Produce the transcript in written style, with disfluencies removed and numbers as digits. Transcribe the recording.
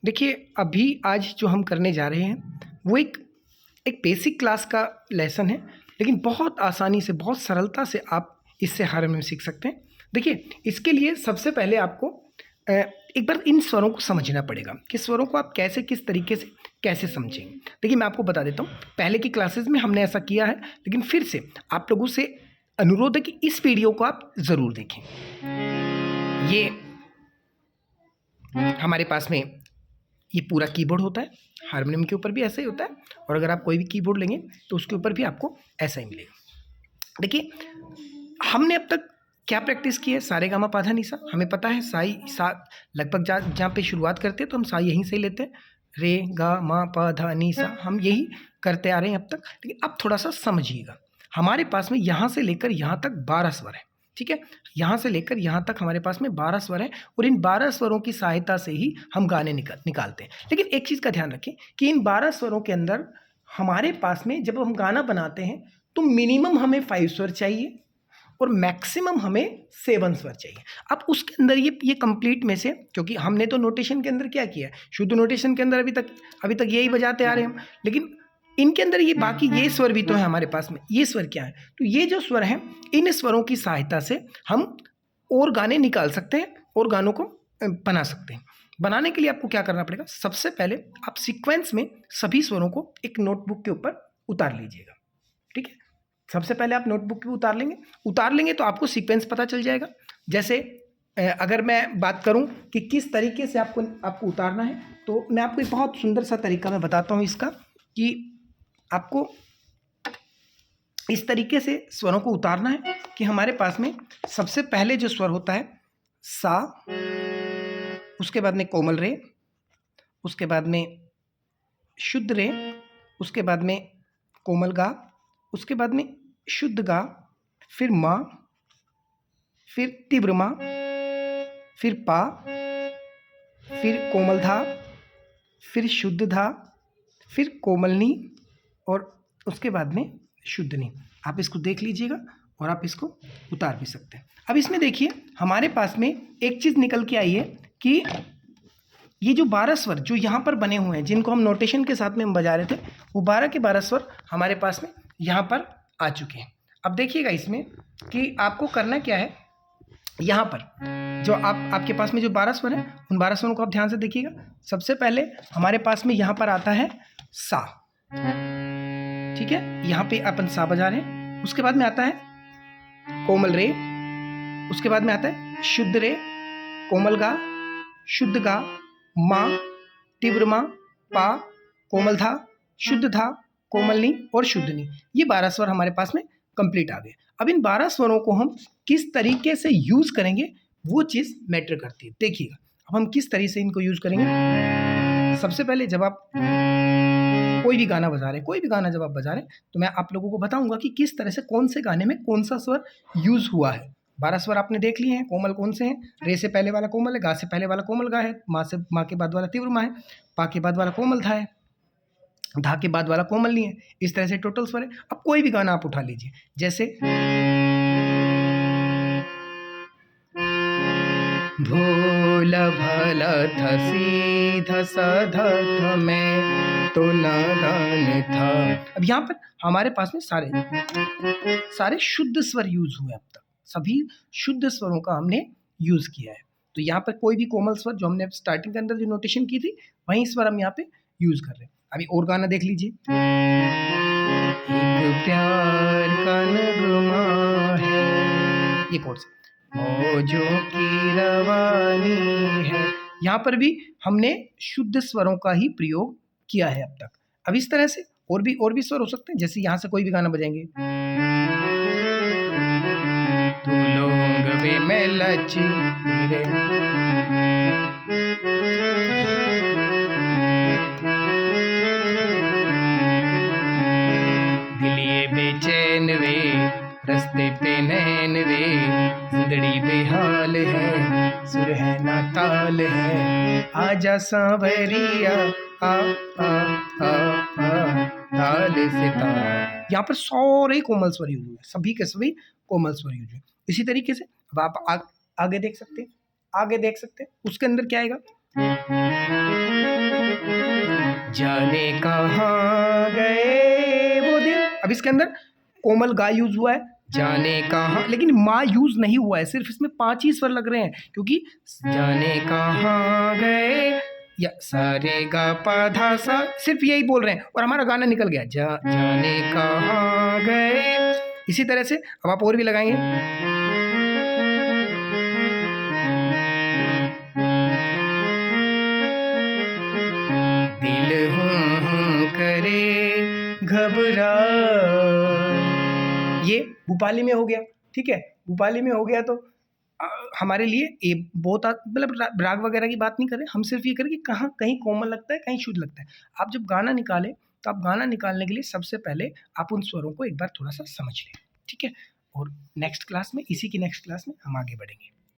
देखिए, अभी आज जो हम करने जा रहे हैं वो एक एक बेसिक क्लास का लेसन है, लेकिन बहुत आसानी से, बहुत सरलता से आप इससे हारमोनियम सीख सकते हैं। देखिए, इसके लिए सबसे पहले आपको एक बार इन स्वरों को समझना पड़ेगा कि स्वरों को आप कैसे, किस तरीके से कैसे समझेंगे। देखिए, मैं आपको बता देता हूँ, पहले की क्लासेस में हमने ऐसा किया है, लेकिन फिर से आप लोगों से अनुरोध है कि इस वीडियो को आप ज़रूर देखें। ये हमारे पास में ये पूरा कीबोर्ड होता है, हारमोनियम के ऊपर भी ऐसा ही होता है, और अगर आप कोई भी कीबोर्ड लेंगे तो उसके ऊपर भी आपको ऐसा ही मिलेगा। देखिए, हमने अब तक क्या प्रैक्टिस की है, सारे गामा पाधा निसा, हमें पता है साई सा, लगभग जहाँ पे शुरुआत करते हैं तो हम सा यहीं से ही लेते हैं, रे गा मा पा धा नी सा, हम यही करते आ रहे हैं अब तक। लेकिन अब थोड़ा सा समझिएगा, हमारे पास में यहाँ से लेकर यहाँ तक 12 स्वर है, ठीक है। यहाँ से लेकर यहाँ तक हमारे पास में 12 स्वर हैं, और इन 12 स्वरों की सहायता से ही हम गाने निकालते हैं। लेकिन एक चीज़ का ध्यान रखें कि इन 12 स्वरों के अंदर हमारे पास में जब हम गाना बनाते हैं तो मिनिमम हमें 5 स्वर चाहिए और मैक्सिमम हमें 7 स्वर चाहिए। अब उसके अंदर ये कंप्लीट में से, क्योंकि हमने तो नोटेशन के अंदर क्या किया है, शुद्ध नोटेशन के अंदर अभी तक यही बजाते आ रहे हैं हम, लेकिन इनके अंदर ये बाकी ये स्वर भी तो है हमारे पास में। ये स्वर क्या है, तो ये जो स्वर हैं, इन स्वरों की सहायता से हम और गाने निकाल सकते हैं और गानों को बना सकते हैं। बनाने के लिए आपको क्या करना पड़ेगा, सबसे पहले आप सीक्वेंस में सभी स्वरों को एक नोटबुक के ऊपर उतार लीजिएगा, ठीक है। सबसे पहले आप नोटबुक पे उतार लेंगे तो आपको सीक्वेंस पता चल जाएगा। जैसे अगर मैं बात करूं कि किस तरीके से आपको उतारना है, तो मैं आपको एक बहुत सुंदर सा तरीका मैं बताता हूं इसका, कि आपको इस तरीके से स्वरों को उतारना है कि हमारे पास में सबसे पहले जो स्वर होता है सा, उसके बाद में कोमल रे, उसके बाद में शुद्ध रे, उसके बाद में कोमल गा, उसके बाद में शुद्ध गा, फिर माँ, फिर तीव्र माँ, फिर पा, फिर कोमल धा, फिर शुद्ध धा, फिर कोमलनी, और उसके बाद में शुद्धनी। आप इसको देख लीजिएगा और आप इसको उतार भी सकते हैं। अब इसमें देखिए, हमारे पास में एक चीज़ निकल के आई है कि ये जो 12 स्वर जो यहाँ पर बने हुए हैं, जिनको हम नोटेशन के साथ में हम बजा रहे थे, वो 12 के 12 स्वर हमारे पास में यहाँ पर आ चुके हैं। अब देखिएगा इसमें कि आपको करना क्या है, यहाँ पर जो आपके पास में जो 12 स्वर हैं, उन 12 स्वरों को आप ध्यान से देखिएगा। सबसे पहले हमारे पास में यहाँ पर आता है सा, ठीक है, यहाँ पे अपन सा बजा रहे हैं। उसके बाद में आता है कोमल रे, उसके बाद में आता है शुद्ध रे, कोमल गा, शुद्ध गा, माँ, तीव्र माँ, पा, कोमल धा, शुद्ध धा, कोमलनी और शुद्धनी। ये 12 स्वर हमारे पास में कंप्लीट आ गए। अब इन 12 स्वरों को हम किस तरीके से यूज करेंगे, वो चीज़ मैटर करती है। देखिएगा, अब हम किस तरीके से इनको यूज करेंगे। सबसे पहले जब आप कोई भी गाना बजा रहे हैं, कोई भी गाना जब आप बजा रहे हैं, तो मैं आप लोगों को बताऊंगा कि किस तरह से कौन से गाने में कौन सा स्वर यूज हुआ है। 12 स्वर आपने देख लिए हैं, कोमल कौन से हैं, रे से पहले वाला कोमल है, गा से पहले वाला कोमल गा है, माँ के बाद वाला तीव्र माँ है, पा के बाद वाला कोमल धा है, धा के बाद वाला कोमल नहीं है। इस तरह से टोटल स्वर है। अब कोई भी गाना आप उठा लीजिए, जैसे भोला भाला था सीधा साधा था, मैं तो नादान था। अब यहाँ पर हमारे पास में सारे शुद्ध स्वर यूज हुए। अब तक सभी शुद्ध स्वरों का हमने यूज किया है। तो यहाँ पर कोई भी कोमल स्वर जो हमने स्टार्टिंग के अंदर जो नोटेशन की थी, वही स्वर हम यहाँ पे यूज कर रहे हैं। अभी और गाना देख लीजिए, एक प्यार का नगमा है, ये कौन सा, मौजों की रवानी है। यहाँ पर भी हमने शुद्ध स्वरों का ही प्रयोग किया है अब तक। अब इस तरह से और भी स्वर हो सकते हैं। जैसे यहाँ से कोई भी गाना बजाएंगे, तू लोग वे मैं लची रे, दिलिए बेचैन वे, रस्ते पे नैन वे, जिंदड़ी बेहाल है, सुर है ना ताल है, आजा सांवरिया आ आ आ आ ताल से ताल। यहाँ पर सारे कोमल स्वर यूज हुए, सभी के सभी कोमल स्वर यूज हुए। इसी तरीके से अब आप आगे देख सकते हैं, उसके अंदर क्या आएगा, जाने कहाँ गए वो दिन। अब इसके अंदर कोमल गा यूज हुआ है, जाने कहाँ, लेकिन माँ यूज नहीं हुआ है, सिर्फ इसमें 5 ही स्वर लग रहे हैं, क्योंकि जाने कहाँ गए या सारे गा पा धा सा, सिर्फ यही बोल रहे हैं और हमारा गाना निकल गया, जाने कहाँ गए। इसी तरह से अब आप और भी लगाएंगे, दिल करे घबरा, ये भूपाली में हो गया। ठीक है, भूपाली में हो गया तो हमारे लिए ये बहुत मतलब राग वगैरह की बात नहीं करें, हम सिर्फ ये करें कि कहाँ कहीं कोमल लगता है, कहीं शुद्ध लगता है। आप जब गाना निकालें तो आप गाना निकालने के लिए सबसे पहले आप उन स्वरों को एक बार थोड़ा सा समझ लें। ठीक है, और नेक्स्ट क्लास में, इसी की नेक्स्ट क्लास में हम आगे बढ़ेंगे।